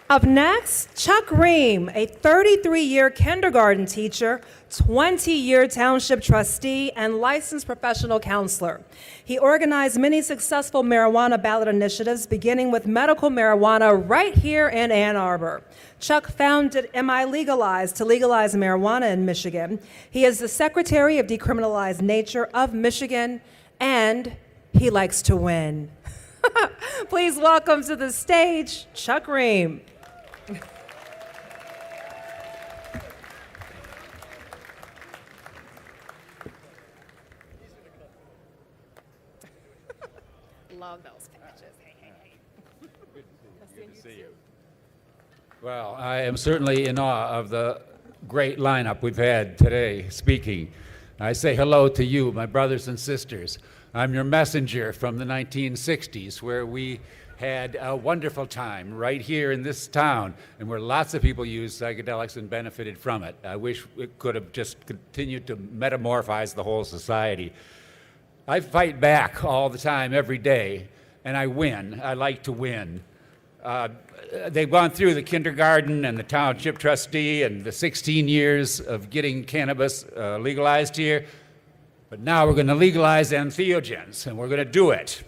Up next, Chuck Ream, a 33-year kindergarten teacher, 20-year township trustee, and licensed professional counselor. He organized many successful marijuana ballot initiatives, beginning with medical marijuana right here in Ann Arbor. Chuck founded MI Legalize to legalize marijuana in Michigan. He is the Secretary of Decriminalize Nature of Michigan, and he likes to win. Please welcome to the stage, Chuck Ream. Love those patches. Hey, hey, hey. Good to see you. Well, I am certainly in awe of the great lineup we've had today speaking. I say hello to you, my brothers and sisters. I'm your messenger from the 1960s, where we had a wonderful time right here in this town, and where lots of people used psychedelics and benefited from it. I wish it could have just continued to metamorphose the whole society. I fight back all the time, every day, and I win. I like to win. They've gone through the kindergarten and the township trustee and the 16 years of getting cannabis legalized here, but now we're going to legalize entheogens, and we're going to do it.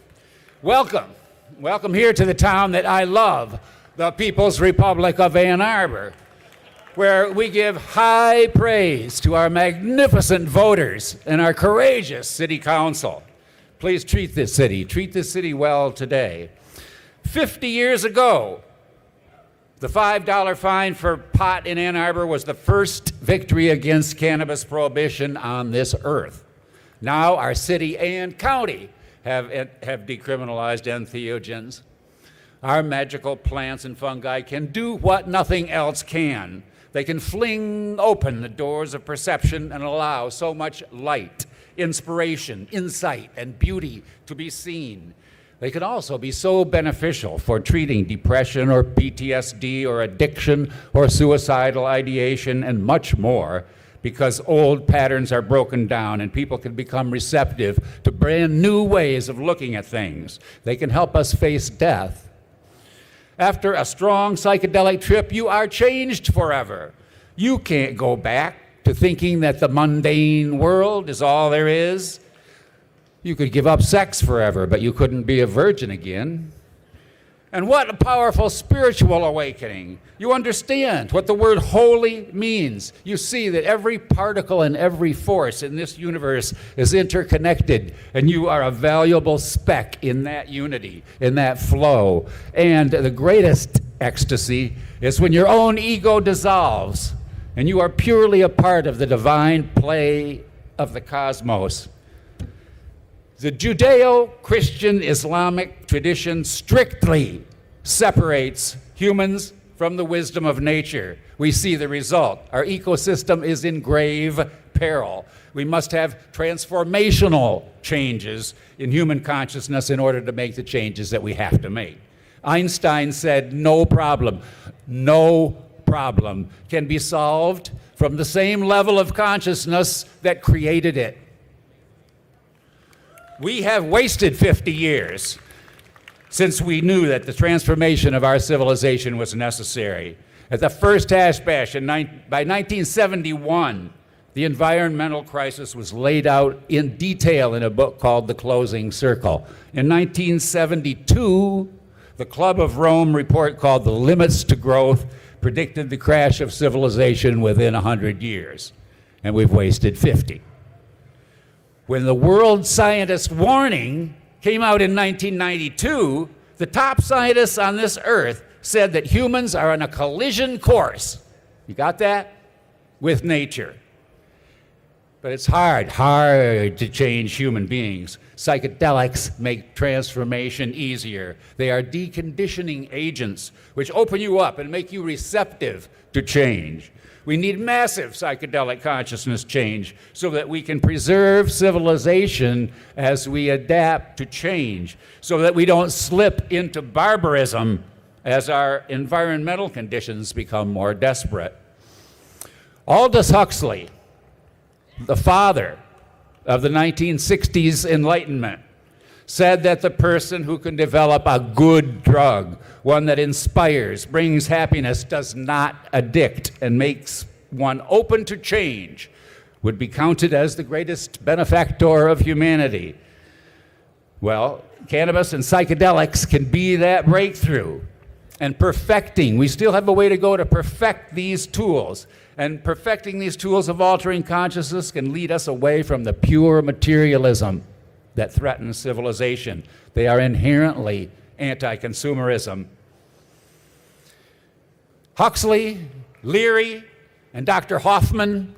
Welcome. Welcome here to the town that I love, the People's Republic of Ann Arbor, where we give high praise to our magnificent voters and our courageous city council. Please treat this city well today. 50 years ago, the $5 fine for pot in Ann Arbor was the first victory against cannabis prohibition on this earth. Now our city and county have decriminalized entheogens. Our magical plants and fungi can do what nothing else can. They can fling open the doors of perception and allow so much light, inspiration, insight, and beauty to be seen. They can also be so beneficial for treating depression or PTSD or addiction or suicidal ideation and much more, because old patterns are broken down and people can become receptive to brand new ways of looking at things. They can help us face death. After a strong psychedelic trip, you are changed forever. You can't go back to thinking that the mundane world is all there is. You could give up sex forever, but you couldn't be a virgin again. And what a powerful spiritual awakening. You understand what the word holy means. You see that every particle and every force in this universe is interconnected, and you are a valuable speck in that unity, in that flow. And the greatest ecstasy is when your own ego dissolves, and you are purely a part of the divine play of the cosmos. The Judeo-Christian Islamic tradition strictly separates humans from the wisdom of nature. We see the result. Our ecosystem is in grave peril. We must have transformational changes in human consciousness in order to make the changes that we have to make. Einstein said, no problem can be solved from the same level of consciousness that created it. We have wasted 50 years since we knew that the transformation of our civilization was necessary. At the first hash bash by 1971, the environmental crisis was laid out in detail in a book called The Closing Circle. In 1972, the Club of Rome report called The Limits to Growth predicted the crash of civilization within 100 years, and we've wasted 50. When the World Scientist Warning came out in 1992, the top scientists on this earth said that humans are on a collision course. You got that? With nature. But it's hard to change human beings. Psychedelics make transformation easier. They are deconditioning agents which open you up and make you receptive to change. We need massive psychedelic consciousness change so that we can preserve civilization as we adapt to change, so that we don't slip into barbarism as our environmental conditions become more desperate. Aldous Huxley, the father of the 1960s Enlightenment, said that the person who can develop a good drug one that inspires, brings happiness, does not addict, and makes one open to change, would be counted as the greatest benefactor of humanity. Well, cannabis and psychedelics can be that breakthrough. And perfecting, we still have a way to go to perfect these tools. And perfecting these tools of altering consciousness can lead us away from the pure materialism that threatens civilization. They are inherently anti-consumerism. Huxley, Leary, and Dr. Hoffman,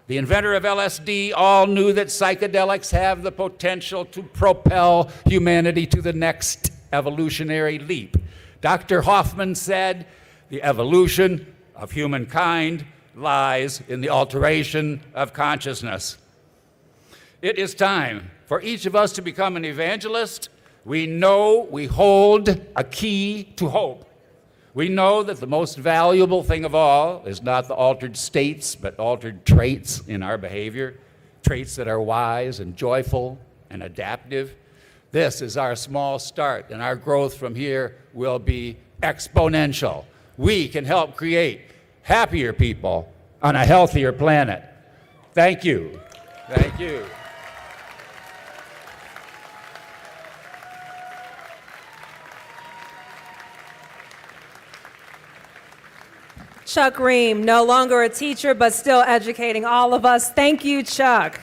the inventor of LSD, all knew that psychedelics have the potential to propel humanity to the next evolutionary leap. Dr. Hoffman said, the evolution of humankind lies in the alteration of consciousness. It is time for each of us to become an evangelist. We know we hold a key to hope. We know that the most valuable thing of all is not the altered states, but altered traits in our behavior, traits that are wise and joyful and adaptive. This is our small start, and our growth from here will be exponential. We can help create happier people on a healthier planet. Thank you. Thank you. Chuck Ream, no longer a teacher, but still educating all of us. Thank you, Chuck.